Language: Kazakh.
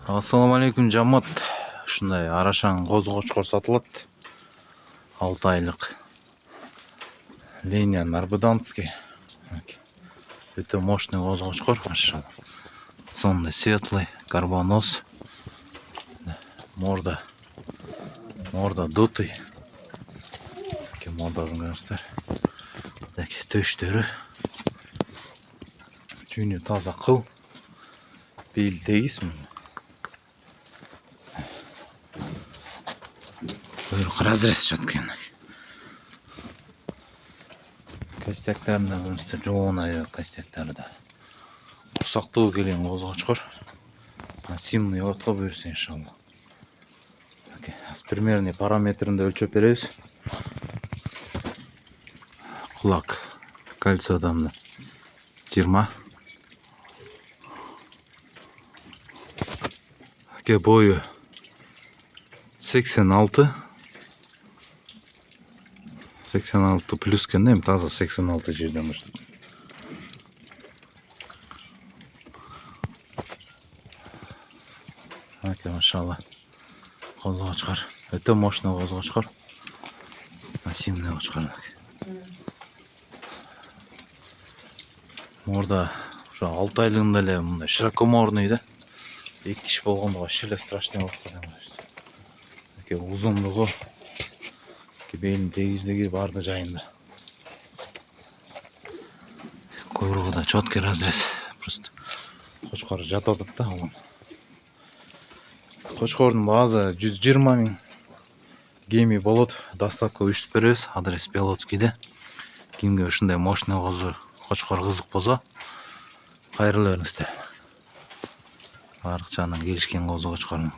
Ассаламу алейкум жамат. Ушундай арашаң козгочкор сатылат. 6 айлык. Ленин Арбуданский. Это мощный козгочкор, машалла. Сонный светлый, карбонос. Морда дутый. Мордасын көрүңүздөр. Төштөрү. Жүнү таза кыл. Бел тегисми? Бuyruq разрез жатқан. Костяктарында көрүңүздөр, жоон аяк костяктары да. Курсактуу келген козгочкор. Симный отко буйрса иншалла. Примерный параметринде өлчөп беребиз. Кулак кальциодон 20. Бою 86 плюс кендем таза 86 жерден баштап. Машалла. Козгочкор. Өтө мощный козгочкор. Симный козгочкор. Морда ушу 6 айлыгында эле мындай широкоморный да. Эки тиш болгондо вообще эле страшный болуп калган. Узундугу, белин тегиздиги барды жайында. Кuyruğu да четкий разрез. Просто кочкор жатып атат да ал. Кочкордун баазы 120 000 геми болот. Доставка уюштуп беребиз. Адрес Белоцкийде. Кимге ушундай мощный кочкор кызык болсо, кайрылып бериңиздер. Арыкчанын келишкен козгочкорун.